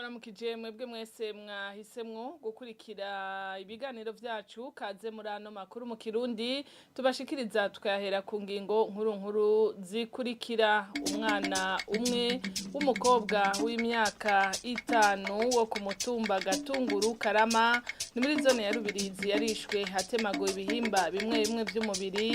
ndabaramukije mwebwe mwese mwahisemwo gukurikira ibiganiro vyacu kaze muri ano makuru mu Kirundi tubashikiriza tukayahera ku ngingo nkuru zikurikira. Umwana umwe w'umukobwa w'imyaka 5 wo ku mutumba Gatunguru Karama ni muri zone ya Rubirizi yarishwe hatemaguwe ibihimba bimwe bimwe vy'umubiri.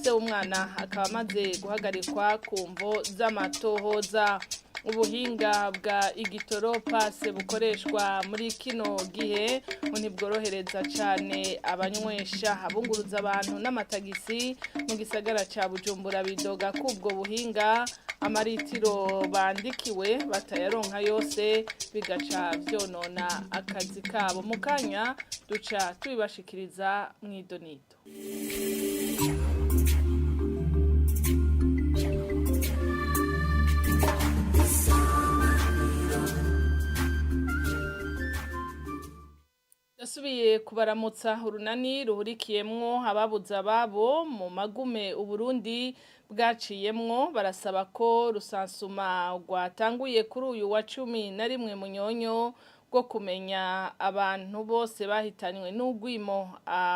Se umwana akaba amaze guhagarikwa ku mvo z'amatohoza. Ubuhinga bwa igitoropasse bukoreshwa muri kino gihe ntibworohereza cyane abanywesha abunguruza abantu n'amatagisi mu gisagara ca Bujumbura bidoga kubwo buhinga amaritiro bandikiwe batayaronka yose bigaca vyonona akazi kabo. Mukanya duca tubibashikiriza mw'idonito. Dasubiye kubaramutsa urunani ruhurikiyemwo ababuza ababo mu magume Uburundi bwaciyemwo barasaba ko rusansuma rwatanguye kuri uyu wa 11 Munyonyo bwo kumenya abantu bose bahitanywe n'ugwimo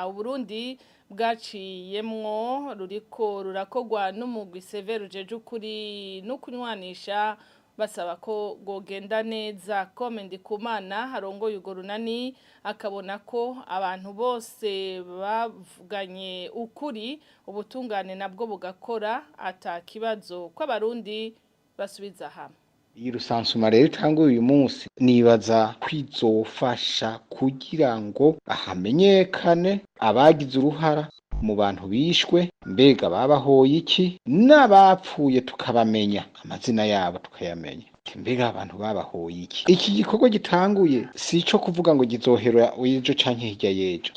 Uburundi bwaciyemwo ruriko rurakogwa n'umugwi severe ujeje ukuri no kunywanisha basaba ko gogenda neza. Komendi kumana harongoye ugo runani akabona ko abantu bose bavuganye ukuri ubutungane nabwo bugakora ata kibazo ko abarundi basubiza hamwe. Iyi rusansuma rero itanguye uyu munsi nibaza kwizofasha kugira ngo ahamenyekane abagize uruhara mu bantu bishwe, mbega babahoye iki, n'abapfuye tukabamenya amazina yabo tukayamenya, mbega abantu babahoye iki. Iki gikorwa gitanguye si ico kuvuga ngo gizohera ejo canke hirya y'ejo,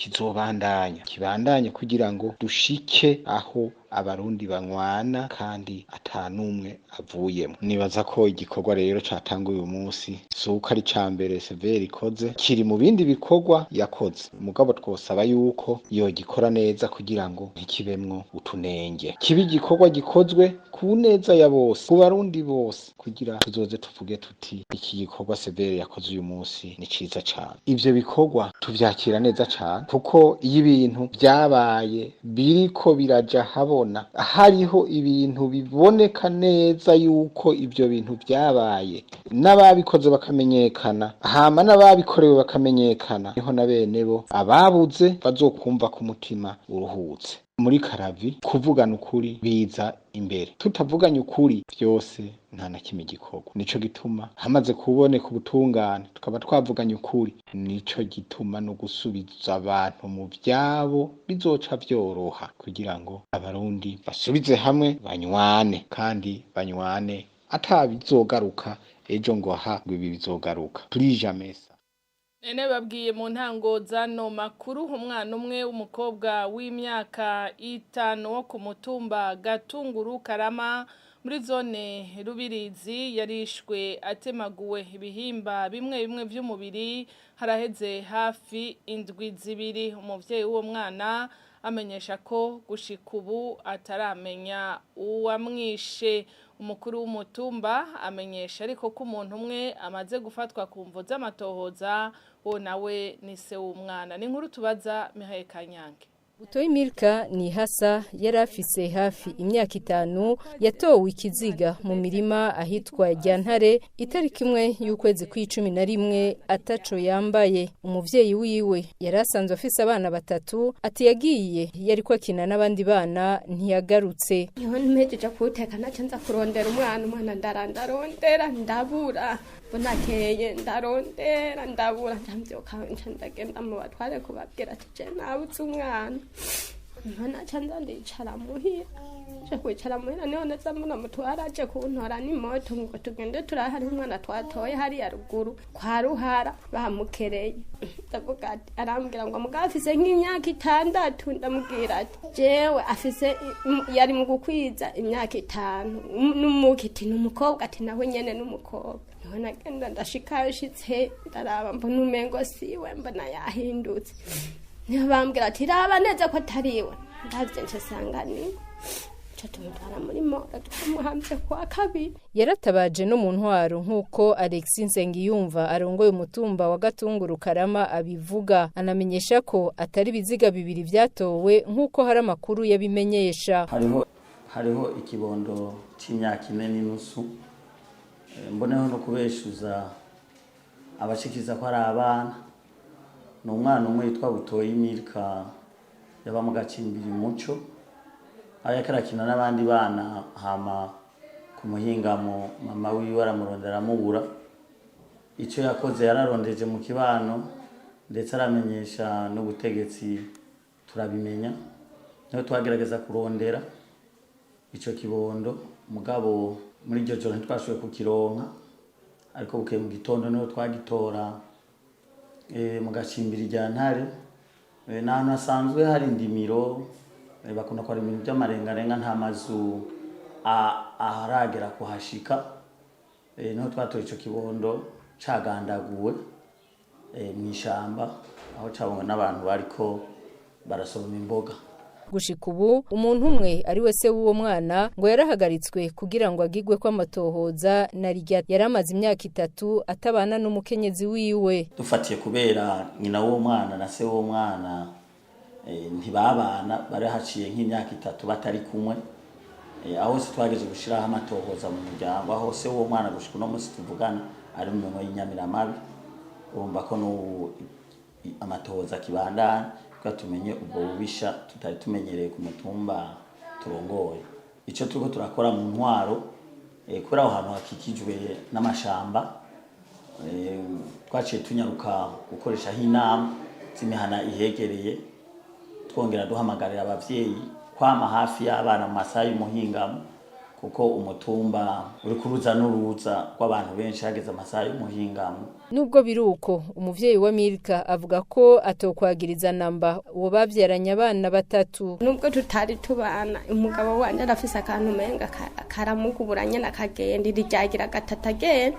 kibandanye kugira ngo dushike aho abarundi banywana kandi atanumwe avuyemo. Nibaza ko igikorwa rero catanguye uyu munsi suko ari cambere severe ikoze, kiri mu bindi bikorwa yakoze, mugabo twosaba yuko iyo gikora neza kugira ngo ntikibemwo utunenge, kibi gikorwa gikozwe ku neza ya bose, ku barundi bose, kugira tuzoze tuvuge tuti iki gikorwa severe yakoze uyu munsi ni ciza cane. Ivyo bikorwa tuvyakira neza cane kuko iyo ibintu vyabaye biriko biraja habo hariho ibintu biboneka neza yuko ivyo bintu vyabaye n'ababikoze bakamenyekana, hama n'ababikorewe bakamenyekana, niho na bene bo ababuze bazokumva ku mutima uruhutse. Muri Karavi kuvugana ukuri biza imbere, tutavuganye ukuri vyose nta na kimwe gikorwa. Nico gituma hamaze kuboneka ubutungane tukaba twavuganye ukuri, nico gituma no gusubiza abantu mu vyabo bizoca vyoroha kugira ngo abarundi basubize hamwe banywane, kandi banywane atabizogaruka ejo ngo aha ngo ibi bizogaruka. Turijamesa Nene babwiye mu ntango zano makuru umwana umwe w'umukobwa w'imyaka 5 wo ku mutumba Gatunguru Karama muri zone Rubirizi yarishwe atemaguwe ibihimba bimwe bimwe vy'umubiri haraheze hafi indwi zibiri. Umuvyeyi w'uwo mwana amenyesha ko gushika ubu ataramenya uwamwishe. Umukuru w'umutumba amenyesha ariko ko umuntu umwe amaze gufatwa ku mvo z'amatohoza, wo nawe ni se w'umwana. Ni inkuru tubaza Mihaye Kanyange. Butoyi Milka ni hasa yari afise hafi imyaka 5 yatowe ikiziga mu mirima ahitwa Ryantare itariki imwe y'ukwezi kwa11 ataco yambaye. Umuvyeyi wiwe yari asanzwe afise abana 3 ati yagiye yariko akina n'abandi bana ntiyagarutse. Niho mpejeje kuteka nacanza kurondera umwana ndarondera ndabura, bonakeye ndabura ndamvyoka ndagenda mu batware kubabwira ati je nabuze umwana. Mwana chanza ndicara muhira. Kwicara muhira niho neza mbona mutwara aje kuntora n'imoto ngo tugende turahari umwana twatoye hari ya ruguru kwa Ruhara bamukereye. Ndavuga ati arambwira ngo mugabo afise nk'imyaka 6, ndamubwira ati jewe afise yari mu gukwiza imyaka 5 n'umukiti n'umukobwa ati nawe nyene n'umukobwa. Niho nagenda ndashikayo shitse ndaraba mbona umengo siwe mbona yahindutse. Niho bambwira ati raba neza ko atariwe ndavye nsangani tumutwara muri mora tumuhambye kwa kabiri. Yaratabaje no mu ntwaro nk'uko Alexis Nsengiyumva arongoye umutumba wa Gatunguru Karama abivuga, anamenyesha ko atari biziga bibiri vyatowe nk'uko hari amakuru yabimenyesha. Hariho ikibondo c'imyaka 4 n'inusu, mboneho no kubeshuza abashikiza ko ari abana. Ni umwana umwe yitwa Butoyi Milka yaba mu gacimbiri muco, ayakerakina n'abandi bana, hama ku muhingamo mama wiwe aramurondera mubura. Ico yakoze yararondeje mu kibano ndetse aramenyesha n'ubutegetsi, turabimenya niho twagerageza kurondera ico kibondo, mugabo muri iryo joro ntitwashoboye kukironka, ariko bukeye mu gitondo niho twagitora mu gacimbiri rya Ntare. N'ahantu hasanzwe hari indimiro, bakunda ko ari ibintu by'amarengarenga, nta mazu aharagera kuhashika. Niho twatoye ico kibondo cagandaguwe mu ishamba, aho cabonwe n'abantu bariko barasoroma imboga. Gushika ubu umuntu umwe ari wese w'uwo mwana ngo yarahagaritswe kugira ngo agigwe kwa matohoza na rya yaramaze imyaka 3 atabana n'umukenyezi wiwe. Dufatiye kubera nyina w'uwo mwana na se w'uwo mwana ntibabana, bari haciye nk'imyaka 3 batari kumwe. Aho se twageje gushiraho amatohoza mu muryango, aho se w'uwo mwana gushika no musi tuvugana ari mu nko y'inyamiramabi. Urumva ko no amatohoza kibandana tumenye ubwo bubisha tutari tumenyereye ku mutumba turongoye. Ico turiko turakora mu ntwaro kubera aho hantu hakikijwe n'amashamba, twaciye tunyaruka gukoresha hinama z'imihana ihegereye, twongera duhamagarira abavyeyi kwama hafi y'abana mu masaha y'umuhingamo, kuko umutumba uri kuruza n'uruza rw'abantu benshi hageze amasaha y'umuhingamo. Nubwo biruko umuvyeyi wa Milka avuga ko atokwagiriza namba uwo bavyaranye abana 3. Nubwo tutari tubana, umugabo wanje arafise akantu menga karamukuburanye nakagenda rijyagira gatatagenda.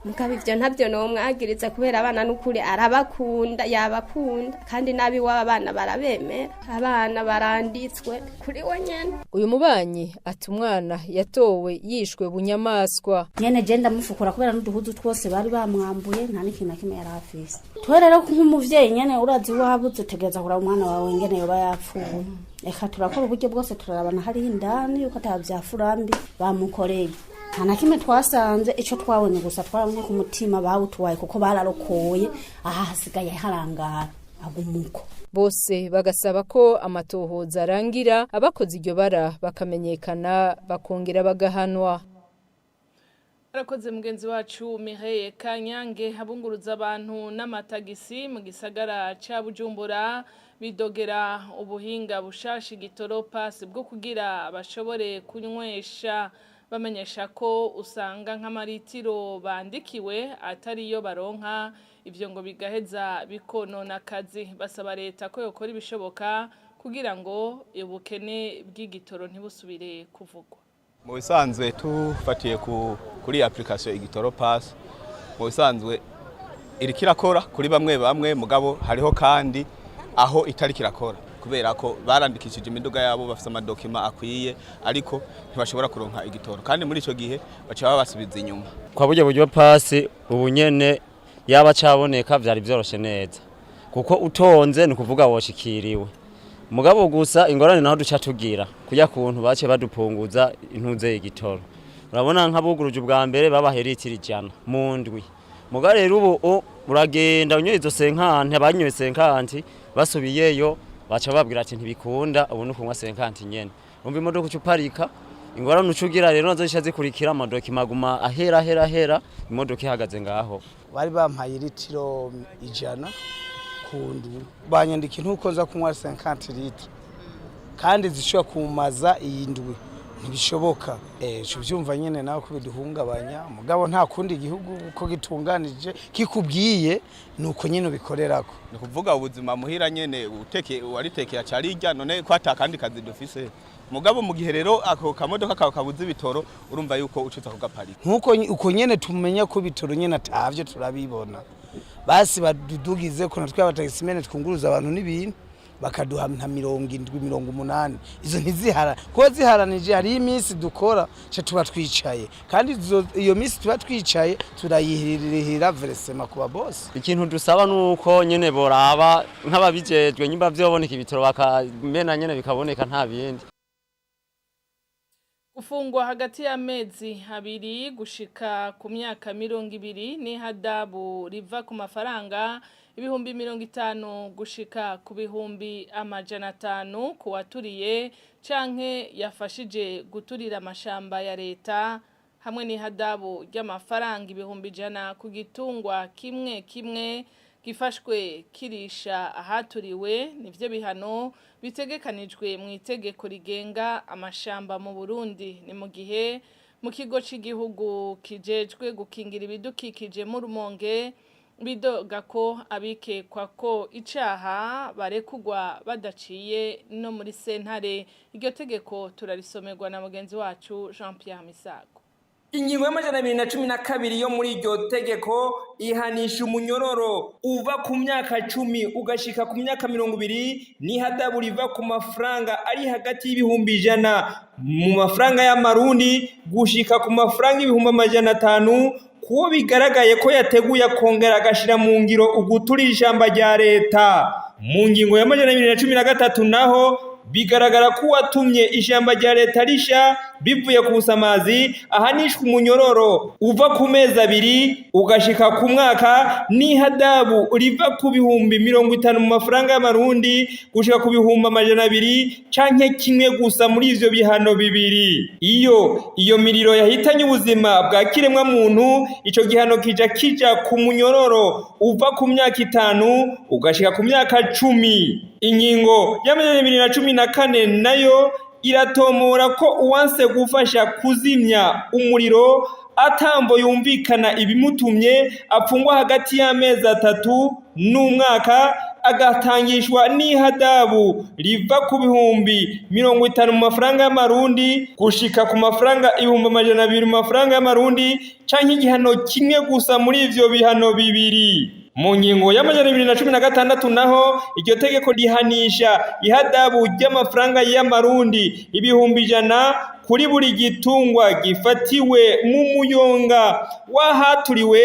Mugabo ivyo ntavyo no mwagiriza kubera abana n'ukuri arabakunda, yabakunda kandi nabi w'abana barabemera. Abana baranditswe kuri we nyene. Uyu mubanyi ati umwana yatowe yishwe bunyamaswa. Nyene je ndamufukura kubera n'uduhuzu twose bari bamwambuye, nta n'ikintu na kimwe yarafise. Twerero nk'umuvyeyi nyene urazi wabuze tegeza kura umwana wawe ngene yoba yapfuye. Eka turakora uburyo bwose turarabana hari indani yuko atavyafurambi bamukoreye. Nta na kimwe twasanze, ico twabonye gusa twarabonye ku mutima bawutwaye kuko bararokoye, aha hasigaye harangara agumuko. Bose bagasaba ko amatohoza arangira, abakoze iryo bara bakamenyekana bakongera bagahanwa. Arakoze mugenzi wacu Mireille Kanyange. Abunguruza abantu n'amatagisi mu gisagara ca Bujumbura bidogera ubuhinga bushashi gitoro pass bwo kugira bashobore kunywesha, bamenyesha ko usanga nk'amaritiro bandikiwe atari yo baronka, ivyo ngo bigaheza bikonona akazi. Basaba leta ko yokora ibishoboka kugira ngo ubukene bw'igitoro ntibusubire kuvugwa. Mu bisanzwe tufatiye kuri application igitoro pass, mu bisanzwe iri kirakora kuri bamwe mugabo hariho kandi aho itari kirakora kubera ko barandikishije imiduga yabo bafite amadokima akwiye ariko ntibashobora kuronka igitoro, kandi muri ico gihe baca babasubiza inyuma. Kwa buryo pass ubu nyene yaba caboneka vyari vyoroshe neza kuko utonze ni kuvuga woshikiriwe, mugabo gusa ingorane naho duca tugira kujya kuntu bace badupunguza intuze igitoro. Urabona nk'abuguruje ubwa mbere babaheritira 100 mu ndwi, mugabo rero ubu uragenda unyoye izo 50 abanyoye 50 basubiyeyo baca babwira ati ntibikunda, ubu nukunywa 50 nyene. Umva imodoka ucuparika, ingorane ucugira rero nazo zisha zikurikira amadoki maguma ahera imodoka ihagaze ngaho. Bari bampaye litiro 100 kundu, banyandika ntuko nza kunywa 50 litre kandi zishobora kumaza iyindwi, ntibishoboka. Cyuvyumva nyene nawe kubiduhungabanya, mugabo nta kundi igihugu uko gitunganije kikubwiye nuko nyene bikorerako. Ni kuvuga ubuzima muhira nyene waritekera carirya, none ko atakandi kazi dufise. Mugabo mu gihe rero ako kamodoka kawe kabuze bitoro, urumva yuko ucutsa kugaparika. Nkuko uko nyene tumenya ko bitoro nyene atavyo turabibona. Basi badudugize ko natwe abatagisimene twunguruza abantu n'ibintu bakaduha nka 70-80 izo ntizihara ko ziharanije hari iminsi dukora cyo tuba twicaye kandi iyo minsi tuba twicaye turayihirira versema kuba boss. Ikintu dusaba nuko nyene boraba nk'ababijejwe nyimba vyoboneka ibitoro bakamena nyene bikaboneka nta bindi. Gufungwa hagati y'amezi 2 gushika ku myaka 20 ni hadabu riva ku mafaranga ibihumbi 50 gushika ku bihumbi 500 kuwaturiye canke yafashije guturira amashamba ya leta hamwe ni hadabu ry'amafaranga ibihumbi 100 ku gitungwa kimwe gifashwe kirisha ahaturiwe nivyo bihano bitegekanijwe mu itegeko rigenga amashamba mu Burundi. Ni mu gihe mu kigo cy'igihugu kijejwe gukingira ibidukikije mu Rumonge bidoga ko abikekwa ko icaha barekugwa badaciye no muri sentare. Iryo tegeko turarisomerwa na mugenzi wacu Jean Pierre Misago. Ingingo y'amajana 2012 yo muri iryo tegeko ihanisha umunyororo uva ku myaka 10 ugashika ku myaka 20 ni hadabu riva ku mafaranga ari hagati y'ibihumbi 100 mu mafaranga y'amarundi gushika ku mafaranga ibihumbi 500 kuwo bigaragaye ko yateguye kongera agashira mu ngiro uguturira ishamba rya leta. Mu ngingo y'amajana 2013 naho bigaragara ko watumye ishamba rya leta risha bivuye ku busamazi ahanishwa umunyororo uva ku mezi 2 ugashika ku mwaka ni hadabu riva ku bihumbi 50 mu mafaranga y'amarundi gushika ku bihumbi 200 canke kimwe gusa muri ivyo bihano bibiri. Iyo miriro yahitanye ubuzima bwa kiremwa muntu ico gihano kija ku munyororo uva ku myaka 5 ugashika ku myaka 10. Ingingo ya 2014 nayo iratomora ko uwanse gufasha kuzimya umuriro atambo yumvikana ibimutumye apfungwa hagati y'amezi 3 n'umwaka agatangishwa n'ihadabu riva ku bihumbi 50 mu mafaranga y'amarundi gushika ku mafaranga ibihumbi 200 mu mafaranga y'amarundi canke igihano kimwe gusa muri ivyo bihano bibiri. Mu ngingo y'amajana 2016 naho iryo tegeko rihanisha ihadabu ry'amafaranga y'amarundi ibihumbi 100 kuri buri gitungwa gifatiwe mu muyonga wahaturiwe,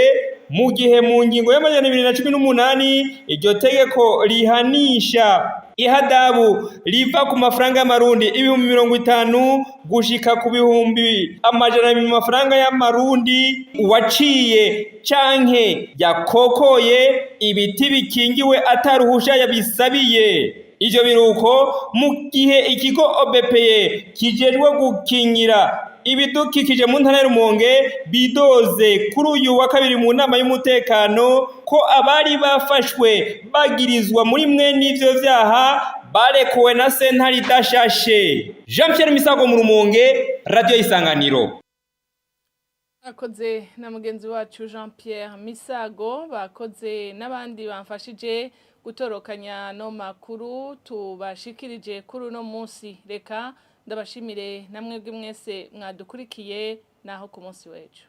mu gihe mu ngingo y'amajana 2018 iryo tegeko rihanisha ihadabu riva ku mafaranga y'amarundi ibihumbi 50 gushika ku bihumbi 100 mu mafaranga y'amarundi waciye canke yakokoye ibiti bikingiwe ataruhusha yabisabiye. Ivyo biruko mu gihe ikigo OBPE kijejwe gukingira ibidukikije mu ntara y'Urumonge bidoze kuri uyu wa 2 mu nama y'umutekano ko abari bafashwe bagirizwa muri mwe n'ivyo vyaha barekuwe na sentare idashashe. Jean Pierre Misago mu Rumonge, Radio Isanganiro. Akoze na mugenzi wacu Jean Pierre Misago, bakoze n'abandi bamfashije gutorokanya no makuru tubashikirije kuri no munsi. Reka ndabashimire namwe mwese mwadukurikiye naho ku munsi wejo.